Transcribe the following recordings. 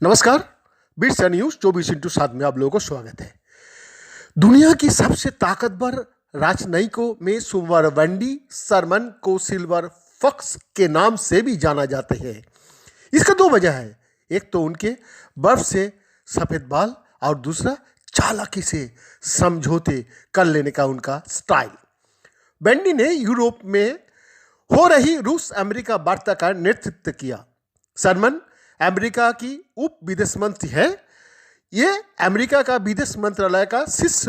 नमस्कार। Bits and news 24x7 में आप लोगों को स्वागत है। दुनिया की सबसे ताकतवर राजनयिकों में सोमवार वेंडी शर्मन को सिल्वर फॉक्स के नाम से भी जाना जाते हैं। इसका दो वजह है, एक तो उनके बर्फ से सफेद बाल और दूसरा चालाकी से समझौते कर लेने का उनका स्टाइल। वेंडी ने यूरोप में हो रही रूस अमेरिका वार्ता का नेतृत्व किया। शर्मन अमेरिका की उप विदेश मंत्री है। ये अमेरिका का विदेश मंत्रालय का शीर्ष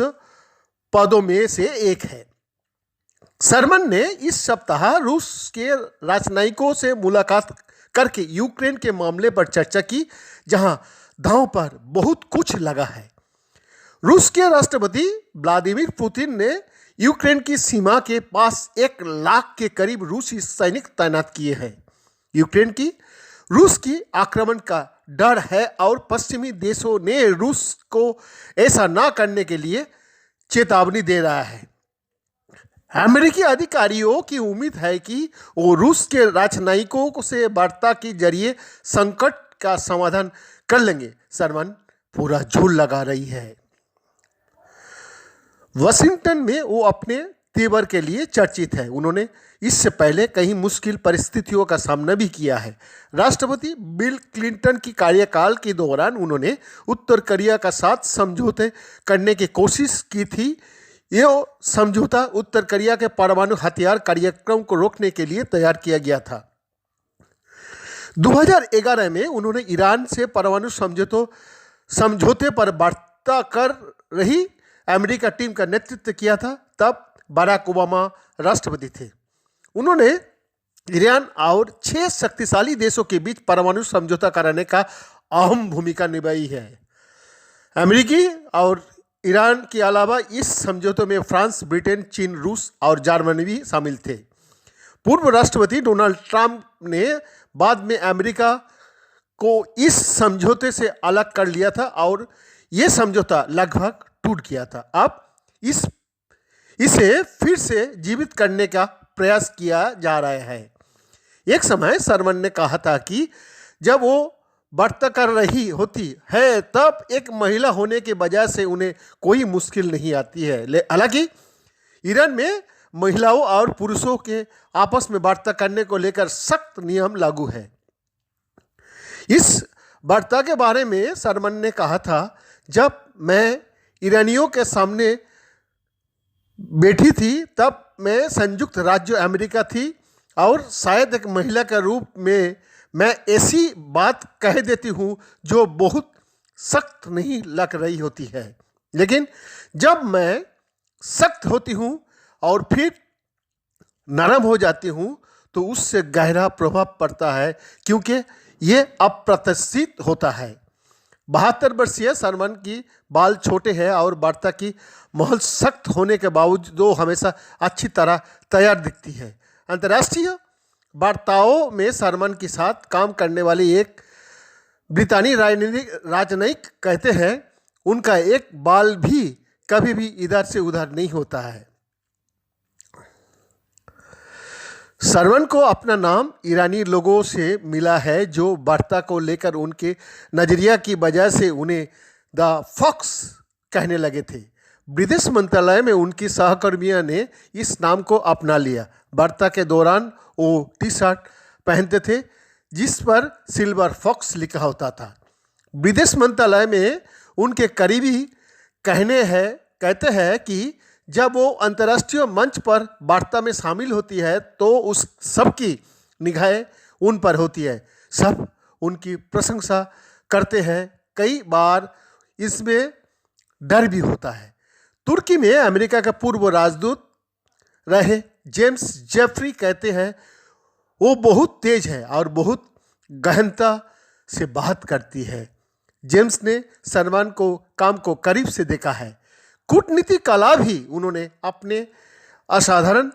पदों में से एक है। शर्मन ने इस सप्ताह रूस के राजनयिकों से मुलाकात करके यूक्रेन के मामले पर चर्चा की, जहां दांव पर बहुत कुछ लगा है। रूस के राष्ट्रपति व्लादिमीर पुतिन ने यूक्रेन की सीमा के पास 1 लाख के करीब रूसी सैनिक तैनात किए हैं। यूक्रेन की रूस की आक्रमण का डर है और पश्चिमी देशों ने रूस को ऐसा ना करने के लिए चेतावनी दे रहा है। अमेरिकी अधिकारियों की उम्मीद है कि वो रूस के राजनयिकों से वार्ता के जरिए संकट का समाधान कर लेंगे। शर्मन पूरा झूल लगा रही है। वाशिंगटन में वो अपने तेवर के लिए चर्चित है। उन्होंने इससे पहले कई मुश्किल परिस्थितियों का सामना भी किया है। राष्ट्रपति बिल क्लिंटन की कार्यकाल के दौरान उन्होंने उत्तर कोरिया का साथ समझौते करने की कोशिश की थी। यह समझौता उत्तर कोरिया के परमाणु हथियार कार्यक्रम को रोकने के लिए तैयार किया गया था। 2011 में उन्होंने ईरान से परमाणु समझौते पर वार्ता कर रही अमेरिका टीम का नेतृत्व किया था। तब बराक ओबामा राष्ट्रपति थे। उन्होंने ईरान और 6 शक्तिशाली देशों के बीच परमाणु समझौता कराने का अहम भूमिका निभाई है। अमेरिकी और ईरान के अलावा इस समझौते में फ्रांस, ब्रिटेन, चीन, रूस और जर्मनी भी शामिल थे। पूर्व राष्ट्रपति डोनाल्ड ट्रंप ने बाद में अमेरिका को इस समझौते से अलग कर लिया था और यह समझौता लगभग टूट गया था। अब इसे फिर से जीवित करने का प्रयास किया जा रहा है। एक समय शर्मन ने कहा था कि जब वो वार्ता कर रही होती है तब एक महिला होने के वजह से उन्हें कोई मुश्किल नहीं आती है। हालांकि ईरान में महिलाओं और पुरुषों के आपस में वार्ता करने को लेकर सख्त नियम लागू है। इस वार्ता के बारे में शर्मन ने कहा था, जब मैं ईरानियों के सामने बैठी थी तब मैं संयुक्त राज्य अमेरिका थी और शायद एक महिला के रूप में मैं ऐसी बात कह देती हूँ जो बहुत सख्त नहीं लग रही होती है, लेकिन जब मैं सख्त होती हूँ और फिर नरम हो जाती हूँ तो उससे गहरा प्रभाव पड़ता है, क्योंकि ये अप्रत्याशित होता है। 72 वर्षीय शर्मन की बाल छोटे हैं और वार्ता की माहौल सख्त होने के बावजूद वो हमेशा अच्छी तरह तैयार दिखती है। अंतर्राष्ट्रीय वार्ताओं में शर्मन के साथ काम करने वाले एक ब्रितानी राजनयिक कहते हैं, उनका एक बाल भी कभी भी इधर से उधर नहीं होता है। शर्मन को अपना नाम ईरानी लोगों से मिला है जो वार्ता को लेकर उनके नजरिया की वजह से उन्हें द फॉक्स कहने लगे थे। विदेश मंत्रालय में उनकी सहकर्मियों ने इस नाम को अपना लिया। वार्ता के दौरान वो टी-शर्ट पहनते थे जिस पर सिल्वर फॉक्स लिखा होता था। विदेश मंत्रालय में उनके करीबी कहते हैं कि जब वो अंतर्राष्ट्रीय मंच पर वार्ता में शामिल होती है तो उस सबकी निगाहें उन पर होती है। सब उनकी प्रशंसा करते हैं। कई बार इसमें डर भी होता है। तुर्की में अमेरिका का पूर्व राजदूत रहे जेम्स जेफरी कहते हैं, वो बहुत तेज है और बहुत गहनता से बात करती है। जेम्स ने शर्मन को काम को करीब से देखा है। कूटनीति कला भी उन्होंने अपने असाधारण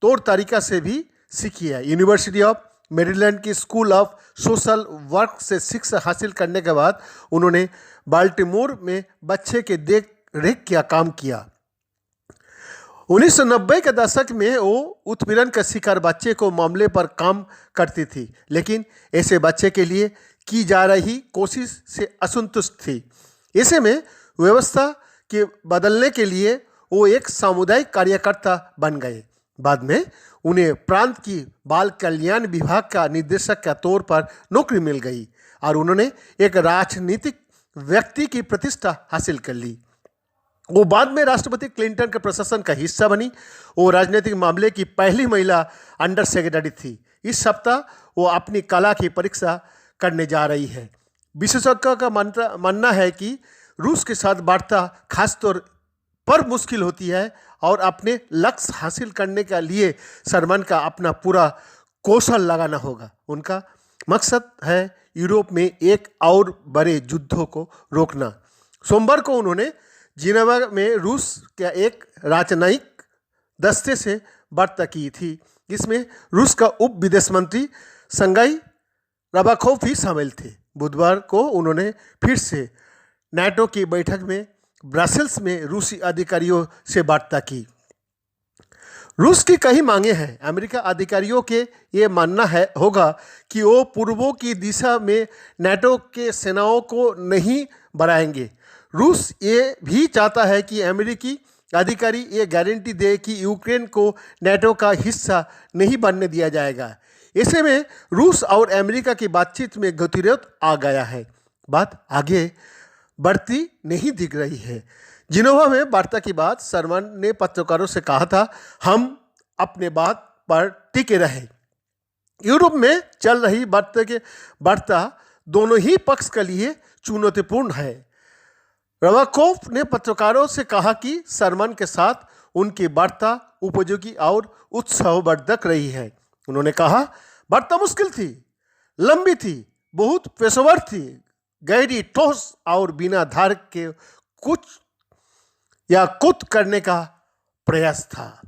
तौर तरीका से भी सीखी है। यूनिवर्सिटी ऑफ मेरीलैंड की स्कूल ऑफ सोशल वर्क से शिक्षा हासिल करने के बाद उन्होंने बाल्टीमोर में बच्चे के देख रेख का काम किया। 1990 के दशक में वो उत्पीड़न का शिकार बच्चे को मामले पर काम करती थी, लेकिन ऐसे बच्चे के लिए की जा रही कोशिश से असंतुष्ट थी। ऐसे में व्यवस्था के बदलने के लिए वो एक सामुदायिक कार्यकर्ता बन गए। बाद में उन्हें प्रांत की बाल कल्याण विभाग का निदेशक के तौर पर नौकरी मिल गई और उन्होंने एक राजनीतिक व्यक्ति की प्रतिष्ठा हासिल कर ली। वो बाद में राष्ट्रपति क्लिंटन के प्रशासन का हिस्सा बनी। वो राजनीतिक मामले की पहली महिला अंडर सेक्रेटरी थी। इस सप्ताह वो अपनी कला की परीक्षा करने जा रही है। विशेषज्ञों का मानना है कि रूस के साथ वार्ता खासतौर पर मुश्किल होती है और अपने लक्ष्य हासिल करने के लिए सरमन का अपना पूरा कौशल लगाना होगा। उनका मकसद है यूरोप में एक और बड़े युद्धों को रोकना। सोमवार को उन्होंने जिनेवा में रूस के एक राजनयिक दस्ते से वार्ता की थी। इसमें रूस का उप विदेश मंत्री संगाई रबाखोव भी शामिल थे। बुधवार को उन्होंने फिर से नाटो की बैठक में ब्रसेल्स में रूसी अधिकारियों से वार्ता की। रूस की कई मांगे हैं। अमेरिका अधिकारियों के ये मानना होगा कि वो पूर्वों की दिशा में नाटो के सेनाओं को नहीं बढ़ाएंगे। रूस ये भी चाहता है कि अमेरिकी अधिकारी ये गारंटी दे कि यूक्रेन को नाटो का हिस्सा नहीं बनने दिया जाएगा। ऐसे में रूस और अमेरिका की बातचीत में गतिरोध आ गया है। बात आगे बढ़ती नहीं दिख रही है। जिनेवा में वार्ता के बाद सरमन ने पत्रकारों से कहा था, हम अपने बात पर टिके रहे। यूरोप में चल रही वार्ता दोनों ही पक्ष के लिए चुनौतीपूर्ण है। रबाकोव ने पत्रकारों से कहा कि सरमन के साथ उनकी वार्ता उपयोगी और उत्साहवर्धक रही है। उन्होंने कहा, वार्ता मुश्किल थी, लंबी थी, बहुत पेशेवर थी, गहरी, ठोस और बिना धार के कुछ करने का प्रयास था।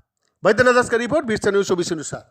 वैद्यनाथ दास का रिपोर्ट, बीरसा न्यूज़ 24 अनुसार।